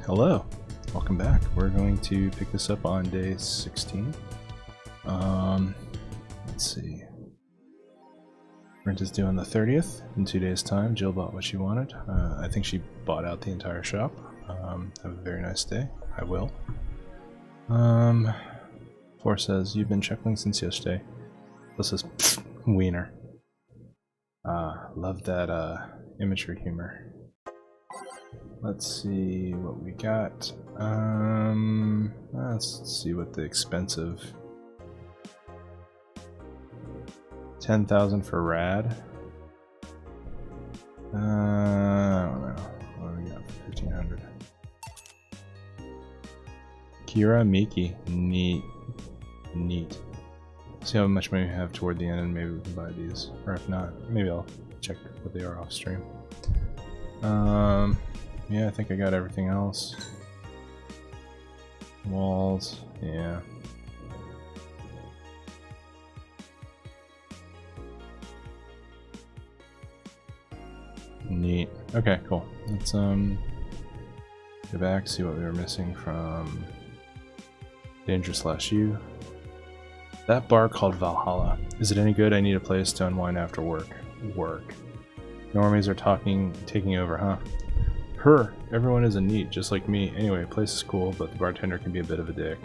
hello. Welcome back. We're going to pick this up on day 16. Let's see. Rent is due on the 30th. In 2 days' time, Jill bought what she wanted. I think she bought out the entire shop. Have a very nice day. I will. 4 says, you've been chuckling since yesterday. This is wiener. Love that immature humor. Let's see what we got. Let's see what the expensive 10,000 for rad. I don't know. What do we got for 1,500? Kira Miki. Neat. See how much money we have toward the end and maybe we can buy these. Or if not, maybe I'll check what they are off stream. Yeah, I think I got everything else. Walls, yeah. Neat. Okay, cool. Let's go back, see what we were missing from Danger/U. That bar called Valhalla. Is it any good? I need a place to unwind after work. Normies are taking over, huh? Everyone is a neat, just like me. Anyway, place is cool, but the bartender can be a bit of a dick.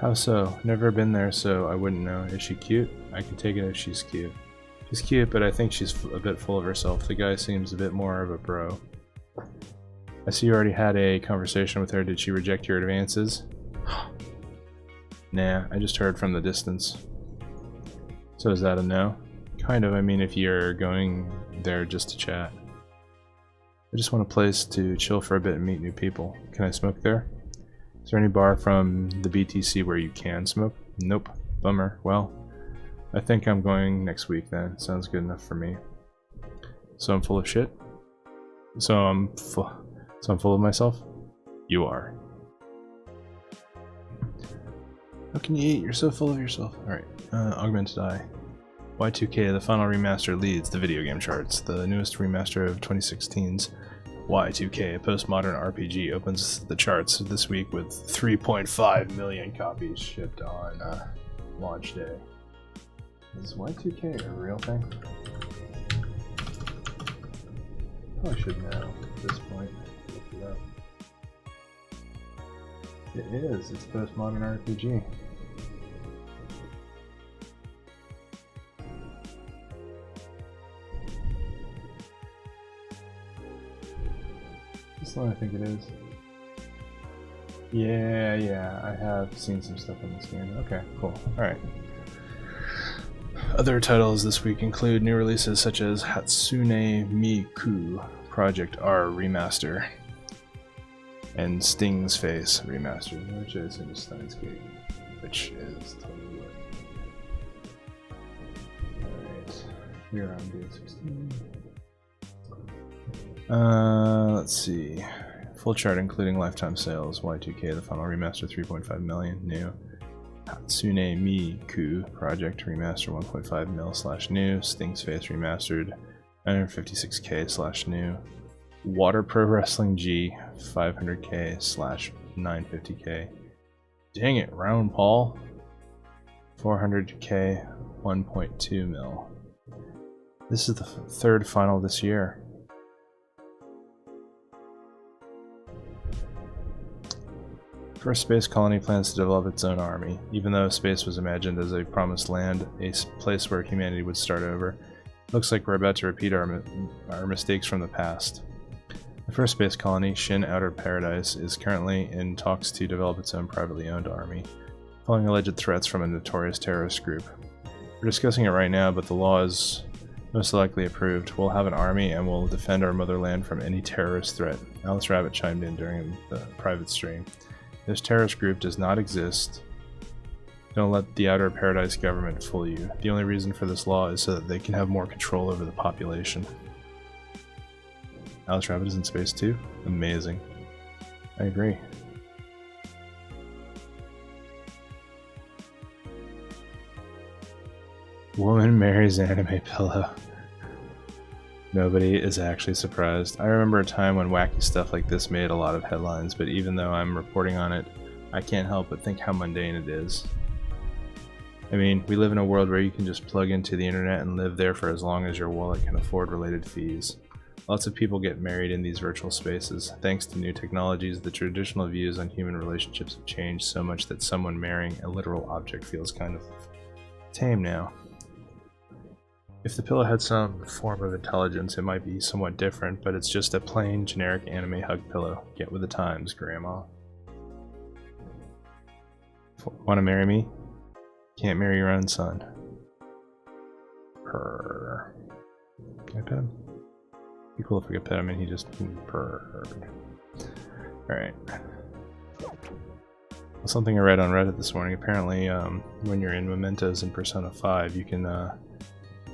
How so? Never been there, so I wouldn't know. Is she cute? I can take it if she's cute. She's cute, but I think she's a bit full of herself. The guy seems a bit more of a bro. I see you already had a conversation with her. Did she reject your advances? Nah, I just heard from the distance. So is that a no? Kind of, I mean if you're going there just to chat. I just want a place to chill for a bit and meet new people. Can I smoke there? Is there any bar from the BTC where you can smoke? Nope. Bummer. Well, I think I'm going next week then. Sounds good enough for me. So I'm full of shit? So I'm full of myself? You are. How can you eat? You're so full of yourself. Alright. Augmented Eye. Y2K, the final remaster, leads the video game charts. The newest remaster of 2016's Y2K, a postmodern RPG, opens the charts this week with 3.5 million copies shipped on launch day. Is Y2K a real thing? Probably should know at this point. Look it up. It is. It's postmodern RPG. This one I think it is. Yeah, I have seen some stuff in this game. Okay, cool. Alright. Other titles this week include new releases such as Hatsune Miku Project R Remaster and Sting's Face Remastered, which is in Steins Gate, which is totally lit. Alright, we're on day 16. Let's see. Full chart including lifetime sales. Y2K, the final remaster, 3.5 million. New. Hatsune Miku Project Remaster, 1.5 mil / new. Sting's Face Remastered, 956k / new. Water Pro Wrestling G, 500k / 950k. Dang it, Round Paul. 400k, 1.2 mil. This is the third final this year. First Space Colony plans to develop its own army. Even though space was imagined as a promised land, a place where humanity would start over, looks like we're about to repeat our mistakes from the past. The first space colony, Shin Outer Paradise, is currently in talks to develop its own privately owned army, following alleged threats from a notorious terrorist group. We're discussing it right now, but the law is most likely approved. We'll have an army and we'll defend our motherland from any terrorist threat. Alice Rabbit chimed in during the private stream. This terrorist group does not exist. Don't let the Outer Paradise government fool you. The only reason for this law is so that they can have more control over the population. Alice Rabbit is in space too? Amazing. I agree. Woman marries anime pillow. Nobody is actually surprised. I remember a time when wacky stuff like this made a lot of headlines, but even though I'm reporting on it, I can't help but think how mundane it is. I mean, we live in a world where you can just plug into the internet and live there for as long as your wallet can afford related fees. Lots of people get married in these virtual spaces. Thanks to new technologies, the traditional views on human relationships have changed so much that someone marrying a literal object feels kind of tame now. If the pillow had some form of intelligence, it might be somewhat different, but it's just a plain, generic anime hug pillow. Get with the times, Grandma. Want to marry me? Can't marry your own son. Purr. Can I pet him? Be cool if we could pet him and he just purred. Alright. Something I read on Reddit this morning. Apparently, when you're in Mementos in Persona 5, you can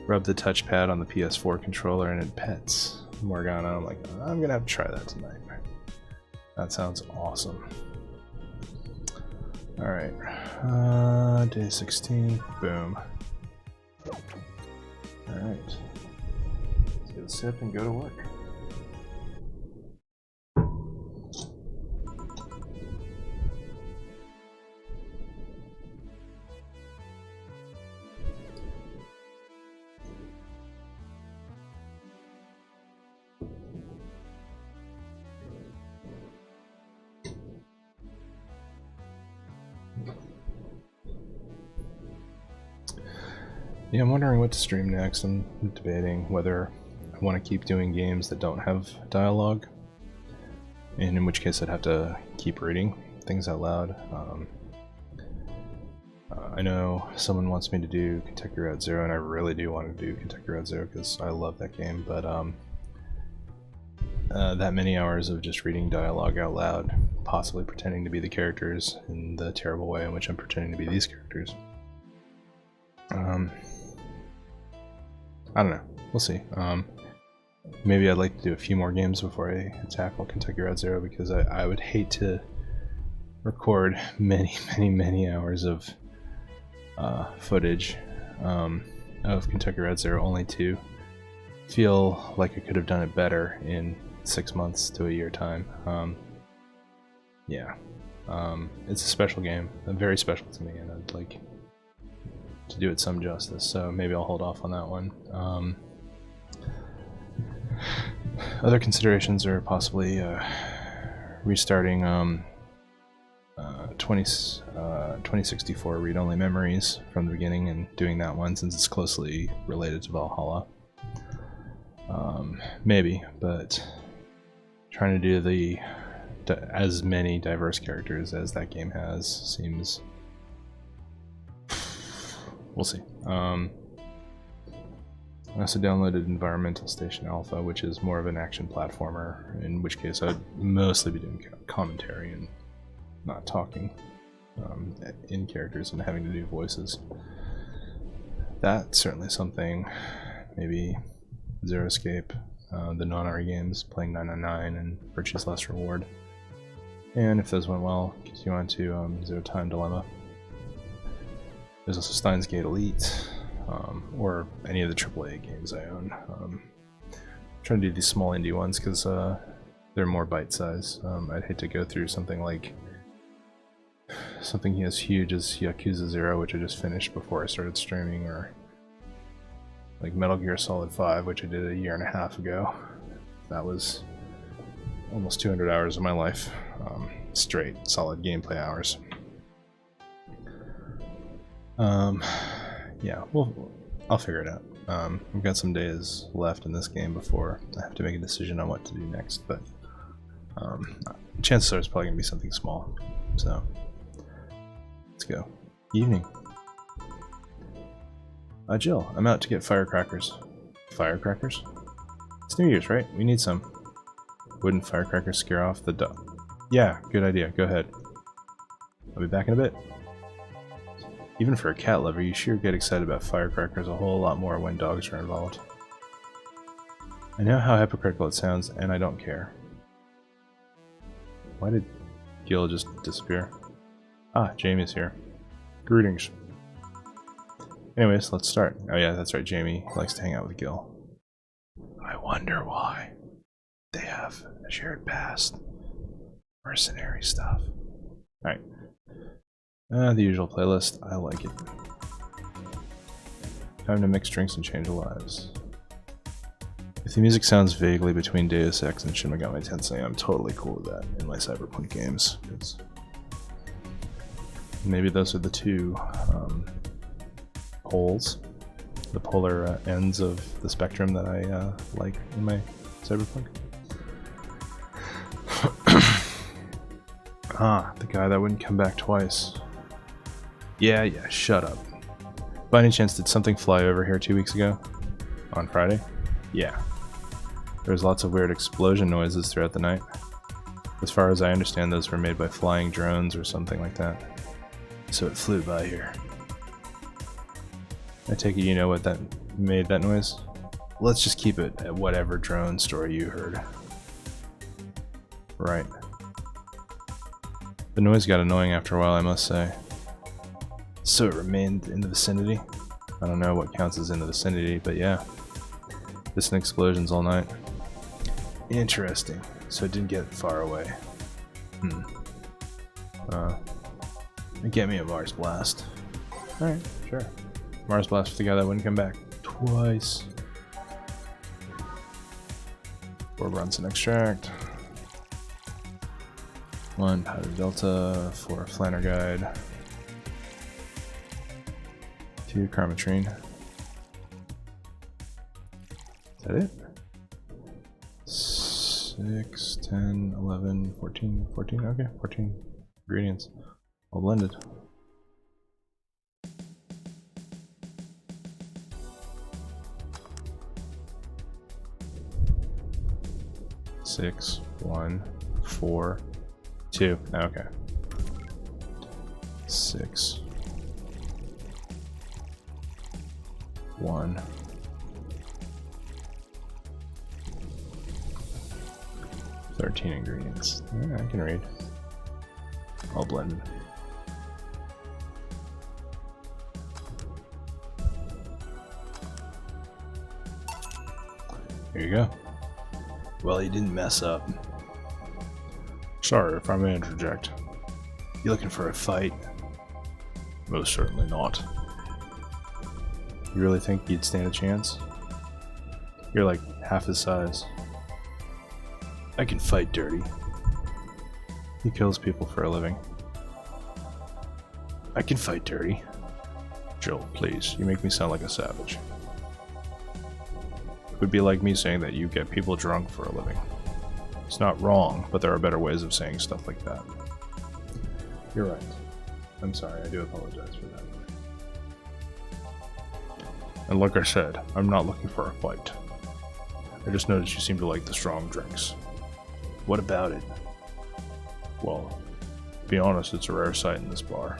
rub the touchpad on the PS4 controller and it pets Morgana. I'm like, I'm gonna have to try that tonight. That sounds awesome. Alright. Day 16. Boom. Alright. Let's get a sip and go to work. Yeah, I'm wondering what to stream next. I'm debating whether I want to keep doing games that don't have dialogue, and in which case I'd have to keep reading things out loud. I know someone wants me to do Kentucky Route Zero, and I really do want to do Kentucky Route Zero because I love that game, but that many hours of just reading dialogue out loud, possibly pretending to be the characters in the terrible way in which I'm pretending to be these characters. I don't know. We'll see. Maybe I'd like to do a few more games before I tackle Kentucky Route Zero, because I would hate to record many hours of footage of Kentucky Route Zero only to feel like I could have done it better in 6 months to a year time. Yeah. It's a special game, very special to me, and I'd like to do it some justice, so maybe I'll hold off on that one. Other considerations are possibly restarting 2064 read-only memories from the beginning and doing that one, since it's closely related to Valhalla. Maybe, but trying to do as many diverse characters as that game has seems... We'll see. I also downloaded Environmental Station Alpha, which is more of an action platformer, in which case I'd mostly be doing commentary and not talking in characters and having to do voices. That's certainly something. Maybe Zero Escape, the non-RE games, playing 999 and Virtue's Last Reward. And if those went well, continue on to Zero Time Dilemma. There's also Steins Gate Elite, or any of the AAA games I own. Trying to do these small indie ones because they're more bite-size. I'd hate to go through something like something as huge as Yakuza 0, which I just finished before I started streaming, or like Metal Gear Solid 5, which I did a year and a half ago. That was almost 200 hours of my life, straight, solid gameplay hours. Yeah, well, I'll figure it out. We've got some days left in this game before I have to make a decision on what to do next, but chances are it's probably going to be something small. So, let's go. Evening. Jill, I'm out to get firecrackers. Firecrackers? It's New Year's, right? We need some. Wouldn't firecrackers scare off the dog? Yeah, good idea. Go ahead. I'll be back in a bit. Even for a cat lover, you sure get excited about firecrackers a whole lot more when dogs are involved. I know how hypocritical it sounds, and I don't care. Why did Gil just disappear? Ah, Jamie's here. Greetings. Anyways, let's start. Oh yeah, that's right, Jamie likes to hang out with Gil. I want wonder why. They have a shared past. Mercenary stuff. Alright. The usual playlist. I like it. Time to mix drinks and change lives. If the music sounds vaguely between Deus Ex and Shin Megami Tensei, I'm totally cool with that in my Cyberpunk games. Maybe those are the two poles, the polar ends of the spectrum that I like in my Cyberpunk. The guy that wouldn't come back twice. Yeah, shut up. By any chance, did something fly over here 2 weeks ago? On Friday? Yeah. There was lots of weird explosion noises throughout the night. As far as I understand, those were made by flying drones or something like that. So it flew by here. I take it you know what that made that noise? Let's just keep it at whatever drone story you heard. Right. The noise got annoying after a while, I must say. So it remained in the vicinity? I don't know what counts as in the vicinity, but yeah. Distant explosions all night. Interesting. So it didn't get far away. Get me a Mars Blast. Alright, sure. Mars Blast for the guy that wouldn't come back twice. 4 Bronson Extract. 1 Powder Delta. 4 Flanner Guide. 2 Karmatrine. Is that it? 6, 10, 11, 14, okay, 14 ingredients. All blended. Six, 1, 4, 2. Okay. 6, 1. 13 ingredients. Yeah, I can read. All blended. Here you go. Well, you didn't mess up. Sorry if I may interject. You looking for a fight? Most certainly not. You really think you'd stand a chance? You're like half his size. I can fight dirty. He kills people for a living. I can fight dirty. Joel, please, you make me sound like a savage. It would be like me saying that you get people drunk for a living. It's not wrong, but there are better ways of saying stuff like that. You're right. I'm sorry, I do apologize for that. And like I said, I'm not looking for a fight. I just noticed you seem to like the strong drinks. What about it? Well, to be honest, it's a rare sight in this bar.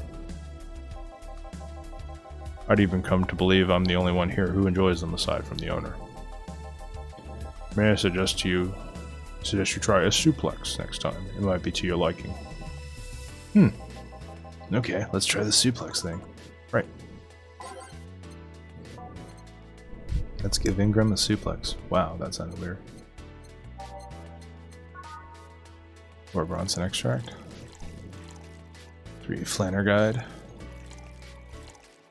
I'd even come to believe I'm the only one here who enjoys them aside from the owner. May I suggest you try a suplex next time? It might be to your liking. Okay, let's try the suplex thing. Right. Let's give Ingram a suplex. Wow, that sounded weird. 4 Bronson Extract. 3 Flanner Guide.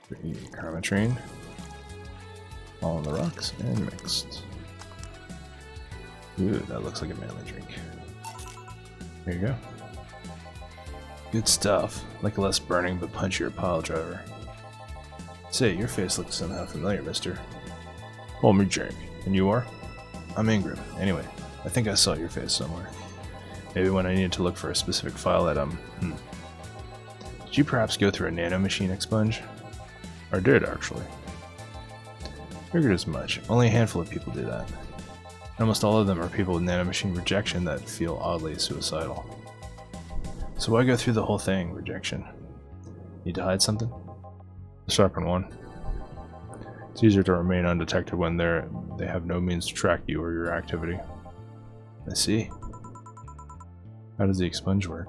3 Karmatrine. All on the rocks and mixed. Ooh, that looks like a manly drink. Here you go. Good stuff. Like a less burning but punchier pile driver. Say, your face looks somehow familiar, mister. Call me Jamie. And you are? I'm Ingram. Anyway, I think I saw your face somewhere. Maybe when I needed to look for a specific file that, Did you perhaps go through a nanomachine expunge? I did, actually. Figured as much. Only a handful of people do that. Almost all of them are people with nanomachine rejection that feel oddly suicidal. So why go through the whole thing, rejection? Need to hide something? The second one. It's easier to remain undetected when they have no means to track you or your activity. I see. How does the expunge work?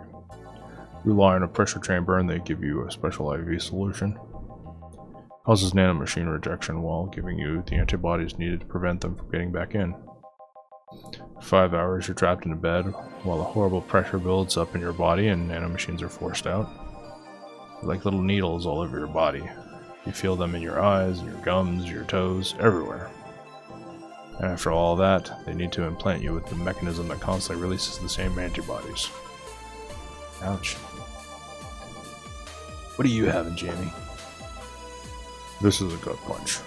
You lie in a pressure chamber and they give you a special IV solution. Causes nanomachine rejection while giving you the antibodies needed to prevent them from getting back in. For 5 hours, you're trapped in a bed while a horrible pressure builds up in your body and nanomachines are forced out. They're like little needles all over your body. You feel them in your eyes, your gums, your toes, everywhere. And after all that, they need to implant you with the mechanism that constantly releases the same antibodies. Ouch. What are you having, Jamie? This is a gut punch.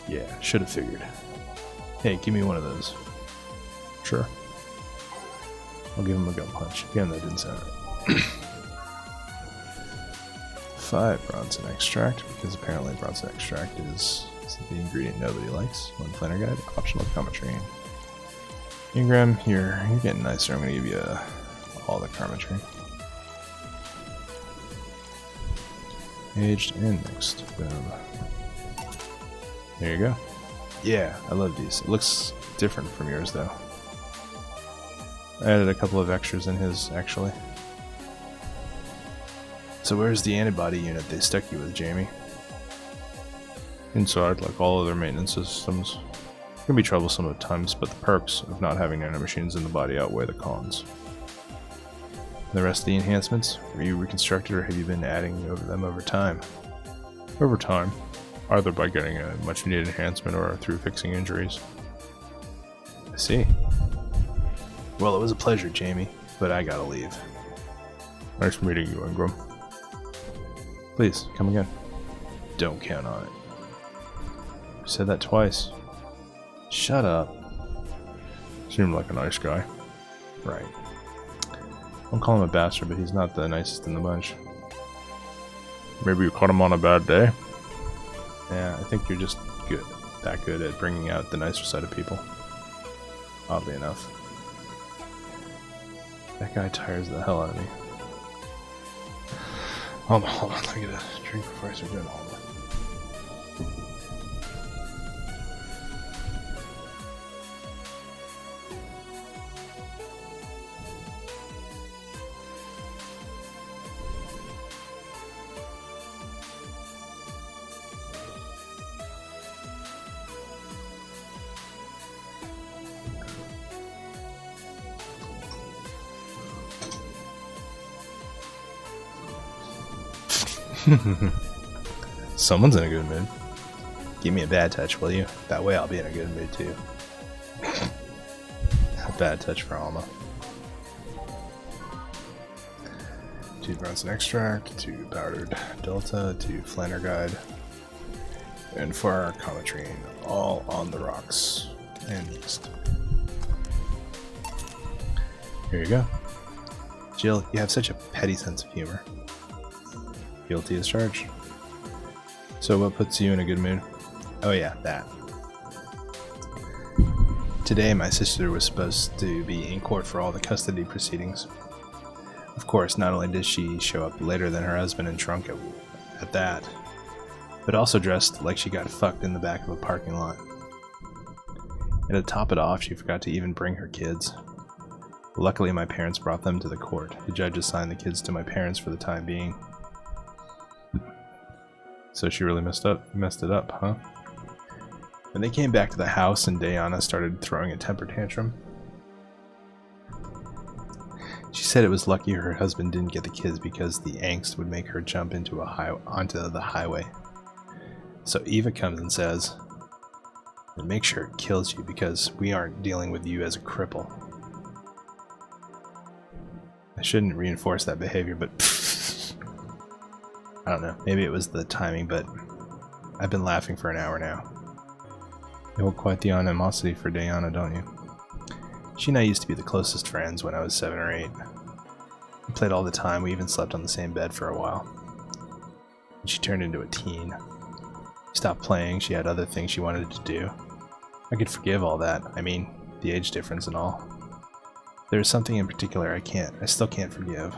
Yeah, should have figured. Hey, give me one of those. Sure. I'll give him a gut punch. Again, that didn't sound right. 5 Bronson extract, because apparently Bronson extract is the ingredient nobody likes. 1 planner guide, optional karma train. Ingram, you're getting nicer. I'm going to give you all the karma train. Aged and mixed. Boom. There you go. Yeah, I love these. It looks different from yours though. I added a couple of extras in his, actually. So where's the antibody unit they stuck you with, Jamie? Inside, like all other maintenance systems. It can be troublesome at times, but the perks of not having nanomachines in the body outweigh the cons. The rest of the enhancements, were you reconstructed or have you been adding them over time? Over time, either by getting a much needed enhancement or through fixing injuries. I see. Well, it was a pleasure, Jamie, but I gotta leave. Nice meeting you, Ingram. Please, come again. Don't count on it. You said that twice. Shut up. Seemed like a nice guy. Right. Don't call him a bastard, but he's not the nicest in the bunch. Maybe you caught him on a bad day? Yeah, I think you're just good. That good at bringing out the nicer side of people. Oddly enough. That guy tires the hell out of me. Hold on, let me get a drink before I start doing all that. Someone's in a good mood. Give me a bad touch, will you? That way I'll be in a good mood too. A bad touch for Alma. 2 Bronson extract, 2 powdered delta, 2 flanner guide, and 4 cometrine, all on the rocks and mixed. Here you go. Jill, you have such a petty sense of humor. Guilty as charged. So what puts you in a good mood? Oh yeah, that. Today my sister was supposed to be in court for all the custody proceedings. Of course, not only did she show up later than her husband and drunk at that, but also dressed like she got fucked in the back of a parking lot. And to top it off, she forgot to even bring her kids. Luckily my parents brought them to the court. The judge assigned the kids to my parents for the time being. So she really messed it up, huh? When they came back to the house and Diana started throwing a temper tantrum, she said it was lucky her husband didn't get the kids because the angst would make her jump onto the highway. So Eva comes and says, and make sure it kills you because we aren't dealing with you as a cripple. I shouldn't reinforce that behavior, but I don't know, maybe it was the timing, but I've been laughing for an hour now. You hold quite the animosity for Diana, don't you? She and I used to be the closest friends when I was 7 or 8. We played all the time, we even slept on the same bed for a while. When she turned into a teen. She stopped playing, she had other things she wanted to do. I could forgive all that, I mean, the age difference and all. There's something in particular I still can't forgive.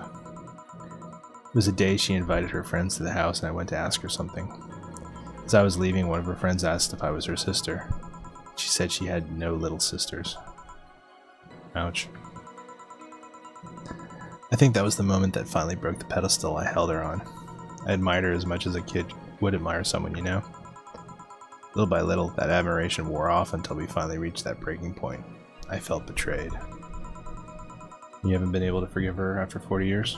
It was a day she invited her friends to the house and I went to ask her something. As I was leaving, one of her friends asked if I was her sister. She said she had no little sisters. Ouch. I think that was the moment that finally broke the pedestal I held her on. I admired her as much as a kid would admire someone, you know? Little by little, that admiration wore off until we finally reached that breaking point. I felt betrayed. You haven't been able to forgive her after 40 years?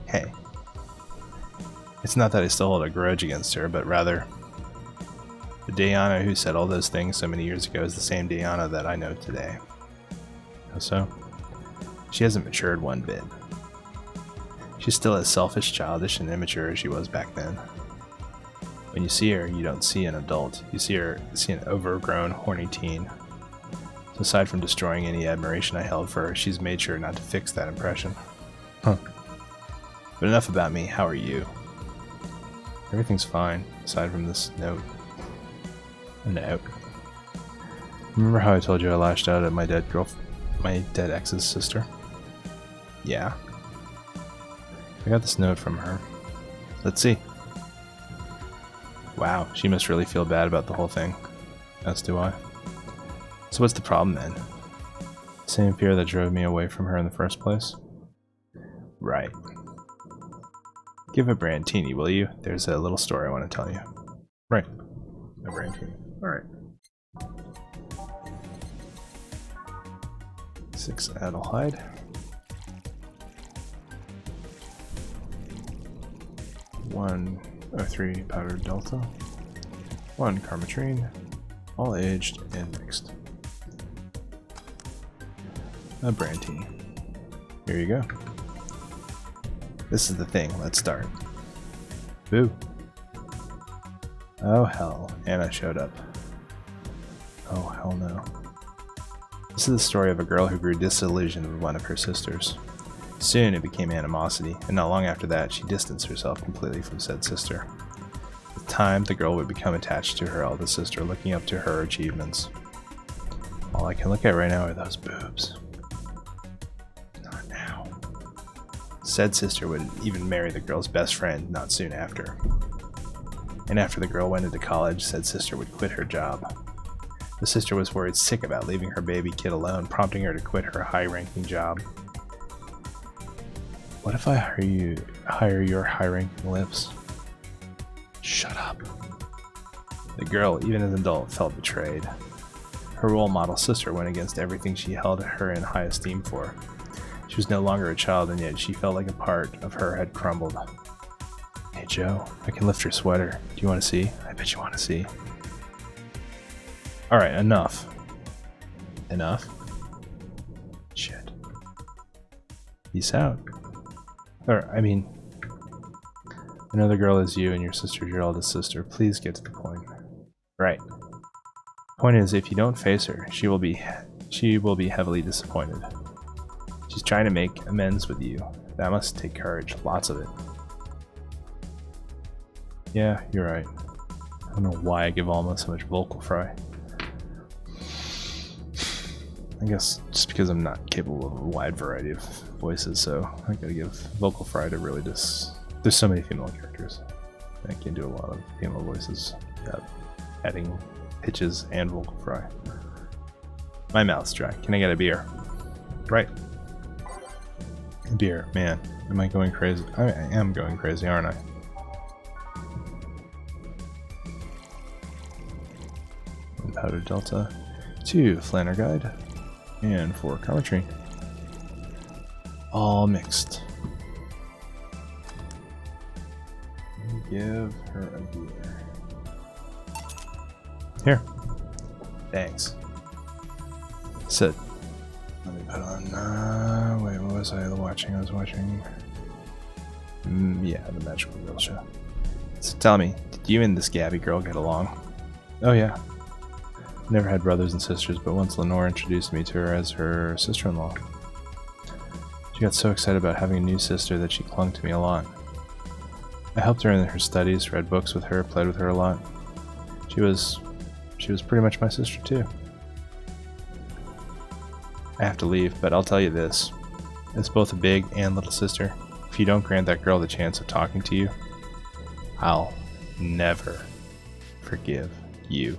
Hey. It's not that I still hold a grudge against her, but rather, the Diana who said all those things so many years ago is the same Diana that I know today. So, she hasn't matured one bit. She's still as selfish, childish, and immature as she was back then. When you see her, you don't see an adult. You see an overgrown, horny teen. So aside from destroying any admiration I held for her, she's made sure not to fix that impression. Huh. But enough about me, how are you? Everything's fine, aside from this note. A note. Remember how I told you I lashed out at my dead ex's sister? Yeah. I got this note from her. Let's see. Wow, she must really feel bad about the whole thing. As do I. So what's the problem then? Same fear that drove me away from her in the first place? Right. Give a Brandtini, will you? There's a little story I want to tell you. Right. A Brandtini. Alright. 6 Adelheid. 103 powdered delta. 1 carmetrine. All aged and mixed. A Brandtini. Here you go. This is the thing. Let's start. Boo. Oh hell. Anna showed up. Oh hell no. This is the story of a girl who grew disillusioned with one of her sisters. Soon it became animosity, and not long after that she distanced herself completely from said sister. With time, the girl would become attached to her eldest sister, looking up to her achievements. All I can look at right now are those boobs. Not now. Said sister would even marry the girl's best friend not soon after. And after the girl went into college, said sister would quit her job. The sister was worried sick about leaving her baby kid alone, prompting her to quit her high-ranking job. What if I hire your high-ranking lips? Shut up. The girl, even as an adult, felt betrayed. Her role model sister went against everything she held her in high esteem for. She was no longer a child, and yet she felt like a part of her had crumbled. Hey Joe, I can lift your sweater. Do you want to see? I bet you want to see. Alright, enough. Enough? Shit. Peace out. Or, I mean, another girl is you and your sister's your eldest sister. Please get to the point. Right. Point is, if you don't face her, she will be heavily disappointed. She's trying to make amends with you. That must take courage. Lots of it. Yeah, you're right. I don't know why I give Alma so much vocal fry. I guess just because I'm not capable of a wide variety of voices, so I gotta give vocal fry to really just... There's so many female characters. I can't do a lot of female voices without adding pitches and vocal fry. My mouth's dry. Can I get a beer? Right. A beer. Man, am I going crazy? I am going crazy, aren't I? One powder delta. 2 flanner guide. And 4 carmetrine. All mixed. Give her a beer. Here. Thanks. Sit. Let me put on, wait, what was I watching? I was watching... yeah, the Magical Girl show. So tell me, did you and this Gabby girl get along? Oh yeah. Never had brothers and sisters, but once Lenore introduced me to her as her sister-in-law. She got so excited about having a new sister that she clung to me a lot. I helped her in her studies, read books with her, played with her a lot. She was pretty much my sister too. I have to leave, but I'll tell you this. As both a big and little sister, if you don't grant that girl the chance of talking to you, I'll never forgive you.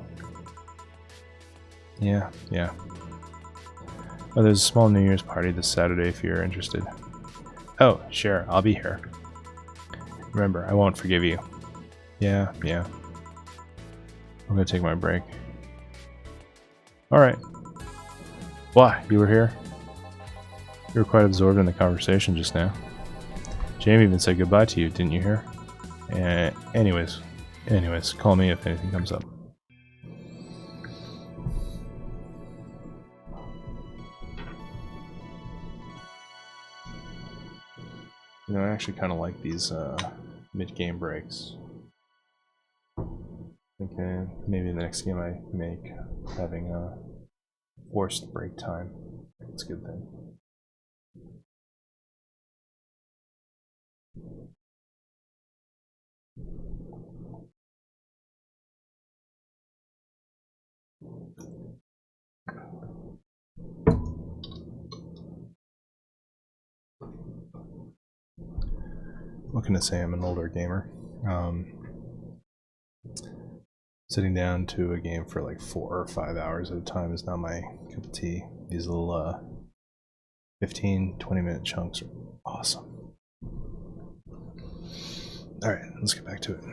Yeah. Oh, there's a small New Year's party this Saturday if you're interested. Oh, sure, I'll be here. Remember, I won't forgive you. Yeah. I'm gonna take my break. Alright. Why? You were here? You were quite absorbed in the conversation just now. Jamie even said goodbye to you, didn't you hear? Anyways, call me if anything comes up. You know, I actually kind of like these mid-game breaks. Okay, maybe the next game I make, having a forced break time. It's a good thing. What can I say? I'm an older gamer. Sitting down to a game for like 4 or 5 hours at a time is not my cup of tea. These little 15-20 minute chunks are awesome. Alright, let's get back to it.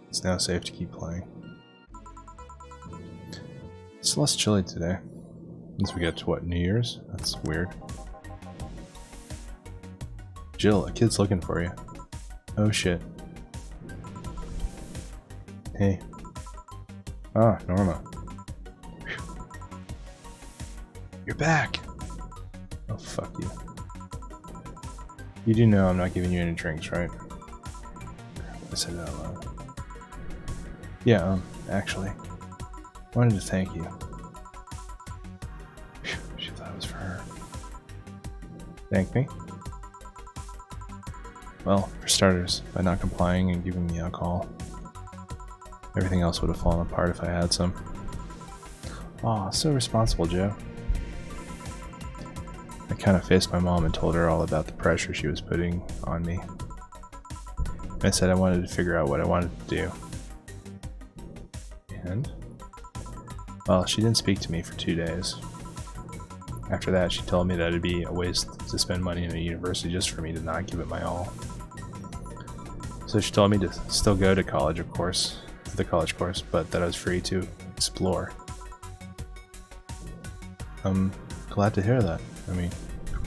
It's now safe to keep playing. It's less chilly today. Once we get to what, New Year's? That's weird. Jill, a kid's looking for you. Oh shit. Hey. Ah, Norma. Whew. You're back! Oh, fuck you. You do know I'm not giving you any drinks, right? I said that out loud. Yeah, actually. Wanted to thank you. Whew, she thought it was for her. Thank me? Well, for starters, by not complying and giving me alcohol. Everything else would have fallen apart if I had some. Aw, so responsible, Joe. I kind of faced my mom and told her all about the pressure she was putting on me. I said I wanted to figure out what I wanted to do. And? Well, she didn't speak to me for 2 days. After that, she told me that it'd be a waste to spend money in a university just for me to not give it my all. So she told me to still go to college, of course, to the college course, but that I was free to explore. I'm glad to hear that. I mean,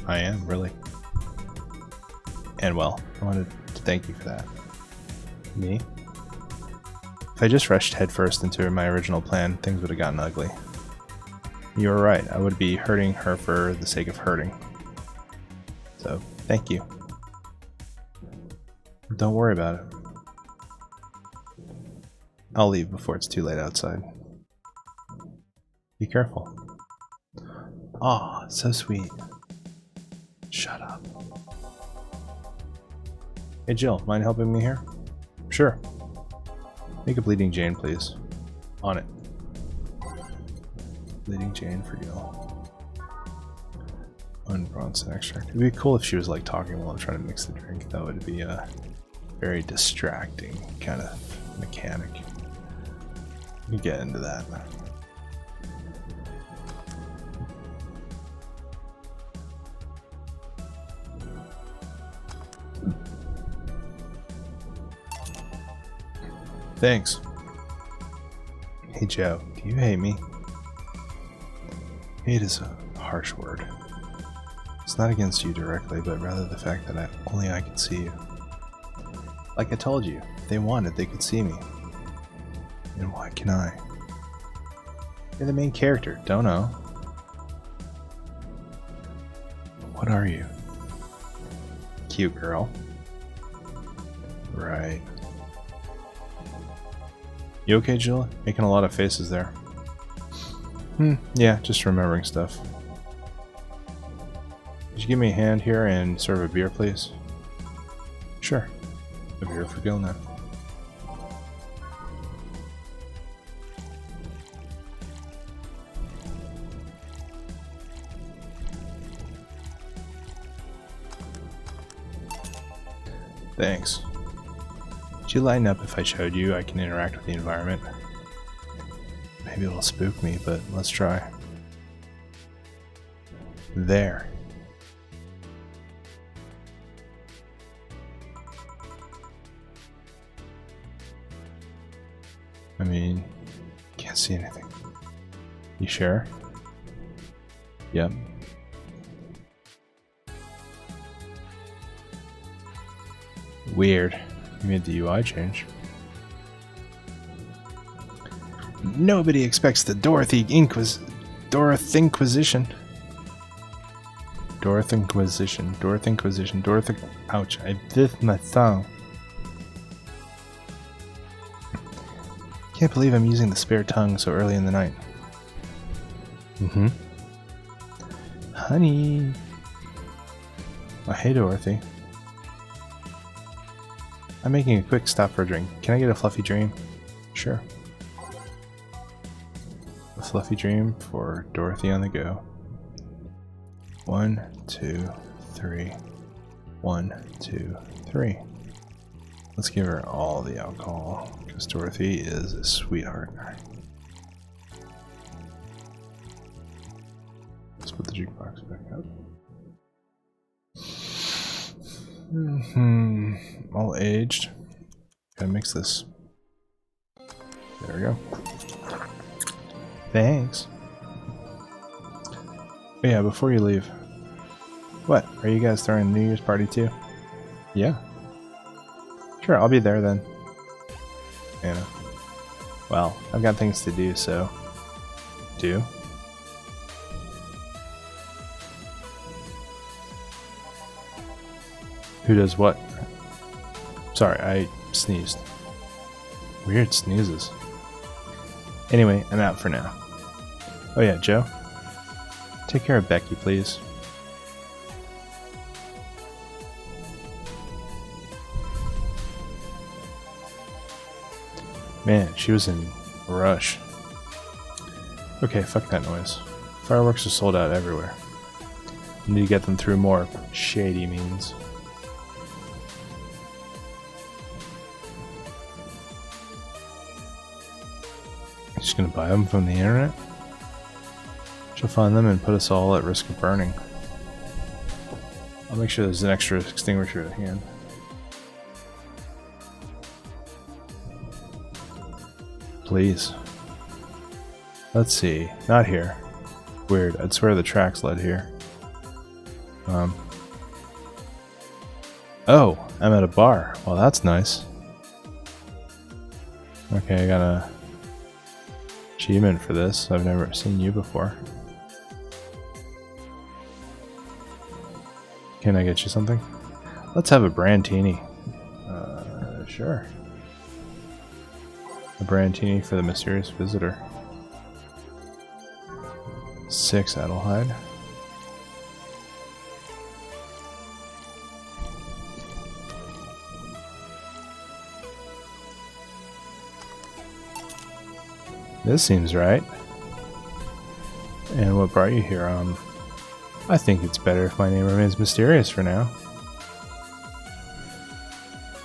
I am, really. And well, I wanted to thank you for that. Me? If I just rushed headfirst into my original plan, things would have gotten ugly. You were right, I would be hurting her for the sake of hurting. So, thank you. Don't worry about it. I'll leave before it's too late outside. Be careful. Aw, so sweet. Shut up. Hey Jill, mind helping me here? Sure. Make a Bleeding Jane, please. On it. Bleeding Jane for Gil. Bronson extract. It'd be cool if she was like talking while I'm trying to mix the drink. That would be a very distracting kind of mechanic. We can get into that. Thanks. Hey Joe, do you hate me? Hate is a harsh word. It's not against you directly, but rather the fact that only I can see you. Like I told you, if they wanted, they could see me. And why can I? You're the main character, don't know. What are you? Cute girl. Right. You okay, Jill? Making a lot of faces there. Yeah, just remembering stuff. Could you give me a hand here and serve a beer, please? Sure. A beer for Gil now. Thanks. Would you lighten up if I showed you I can interact with the environment? Maybe it'll spook me, but let's try. There. I mean, see anything. You sure? Yep. Weird. You made the UI change. Nobody expects the Dorothy Inquisition. Ouch, I bit my tongue. Can't believe I'm using the spare tongue so early in the night. Mm-hmm. Honey. Oh, hey, Dorothy. I'm making a quick stop for a drink. Can I get a fluffy dream? Sure. A fluffy dream for Dorothy on the go. 1, 2, 3. 1, 2, 3. Let's give her all the alcohol, because Dorothy is a sweetheart. Let's put the jukebox back up. All aged. Gotta mix this. There we go. Thanks. But yeah, before you leave. What? Are you guys throwing a New Year's party too? Yeah. Sure, I'll be there then. Anna. Well, I've got things to do, so... Do? Who does what? Sorry, I sneezed. Weird sneezes. Anyway, I'm out for now. Oh yeah, Joe? Take care of Becky, please. Man, she was in a rush. Okay, fuck that noise. Fireworks are sold out everywhere. I need to get them through more shady means. Just gonna buy them from the internet? She'll find them and put us all at risk of burning. I'll make sure there's an extra extinguisher at hand. Please. Let's see. Not here. Weird. I'd swear the tracks led here. Oh, I'm at a bar. Well, that's nice. Okay, I got a achievement for this. I've never seen you before. Can I get you something? Let's have a brandtini. Sure. A brandtini for the mysterious visitor. 6 Adelheid. This seems right. And what brought you here? I think it's better if my name remains mysterious for now.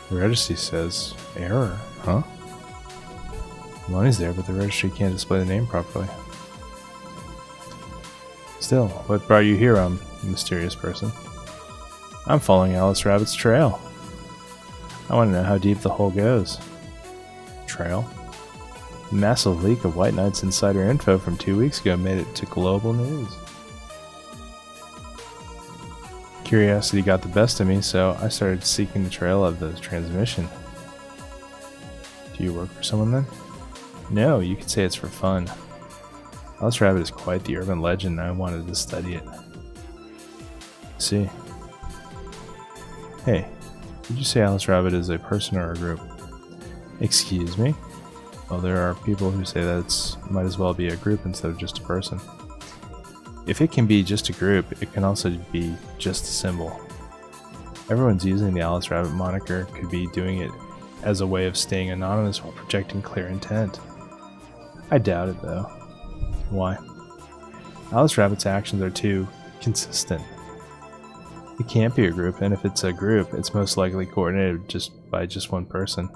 The registry says error, huh? Money's there, but the registry can't display the name properly. Still, what brought you here, mysterious person? I'm following Alice Rabbit's trail. I want to know how deep the hole goes. Trail? The massive leak of White Knight's insider info from 2 weeks ago made it to global news. Curiosity got the best of me, so I started seeking the trail of the transmission. Do you work for someone then? No, you could say it's for fun. Alice Rabbit is quite the urban legend and I wanted to study it. See. Hey, did you say Alice Rabbit is a person or a group? Excuse me? Well, there are people who say that it might as well be a group instead of just a person. If it can be just a group, it can also be just a symbol. Everyone's using the Alice Rabbit moniker could be doing it as a way of staying anonymous while projecting clear intent. I doubt it, though. Why? Alice Rabbit's actions are too consistent. It can't be a group, and if it's a group, it's most likely coordinated by just one person.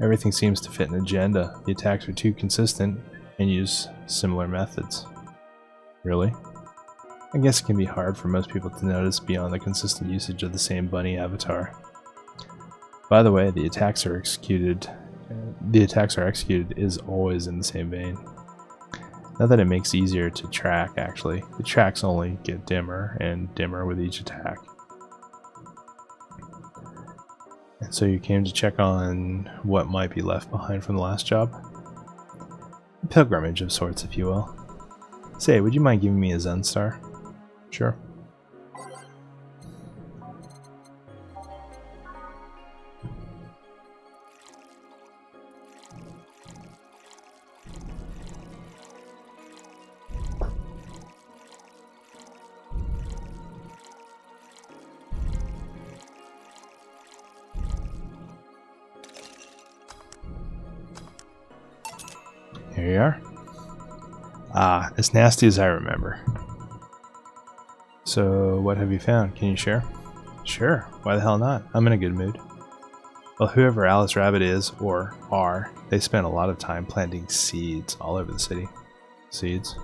Everything seems to fit an agenda. The attacks are too consistent and use similar methods. Really? I guess it can be hard for most people to notice beyond the consistent usage of the same bunny avatar. By the way, the attacks are executed the attacks are executed is always in the same vein. Not that it makes it easier to track, actually. The tracks only get dimmer and dimmer with each attack. And so you came to check on what might be left behind from the last job? A pilgrimage of sorts, if you will. Say, would you mind giving me a Zen star? Sure. Here you are. Ah, as nasty as I remember. So, what have you found? Can you share? Sure, why the hell not? I'm in a good mood. Well, whoever Alice Rabbit is, or are, they spent a lot of time planting seeds all over the city. Seeds?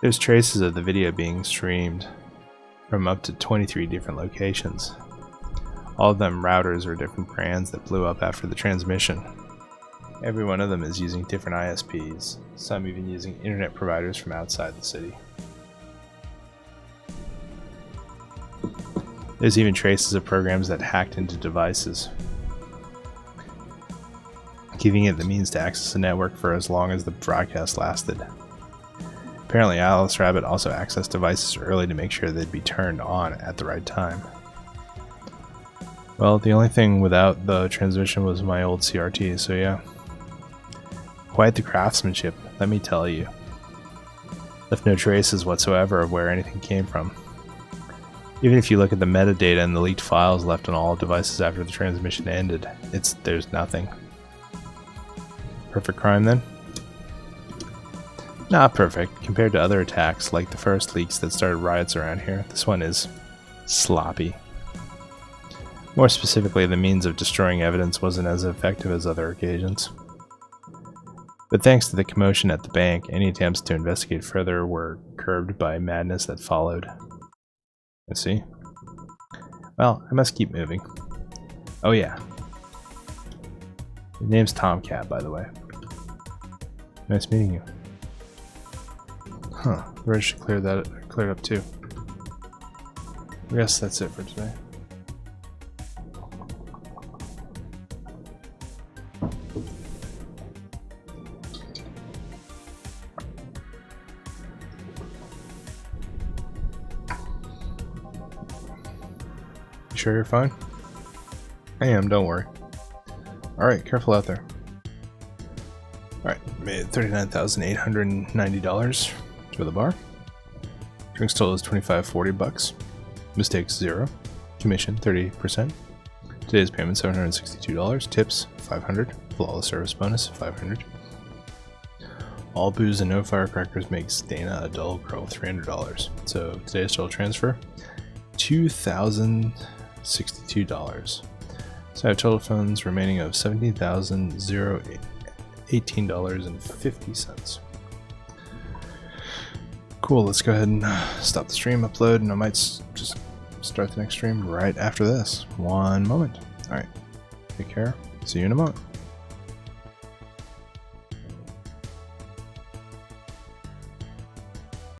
There's traces of the video being streamed from up to 23 different locations. All of them routers or different brands that blew up after the transmission. Every one of them is using different ISPs, some even using internet providers from outside the city. There's even traces of programs that hacked into devices, giving it the means to access the network for as long as the broadcast lasted. Apparently Alice Rabbit also accessed devices early to make sure they'd be turned on at the right time. Well, the only thing without the transmission was my old CRT, so yeah. Quite the craftsmanship, let me tell you. Left no traces whatsoever of where anything came from. Even if you look at the metadata and the leaked files left on all devices after the transmission ended, there's nothing. Perfect crime then? Not perfect. Compared to other attacks like the first leaks that started riots around here, this one is sloppy. More specifically, the means of destroying evidence wasn't as effective as other occasions. But thanks to the commotion at the bank, any attempts to investigate further were curbed by madness that followed. I see. Well, I must keep moving. Oh yeah. His name's TOMCAT, by the way. Nice meeting you. Huh, the register cleared up too. I guess that's it for today. You sure you're fine? I am, don't worry. Alright, careful out there. Alright, made $39,890 for the bar. Drinks total is $25.40. Mistakes 0. Commission 30%. Today's payment $762. Tips $500. Flawless service bonus $500. All booze and no firecrackers makes Dana a dull girl $300. So today's total transfer $2,062. So I have total funds remaining of $17,018.50. Cool, let's go ahead and stop the stream, upload, and I might just start the next stream right after this. One moment. Alright, take care. See you in a moment.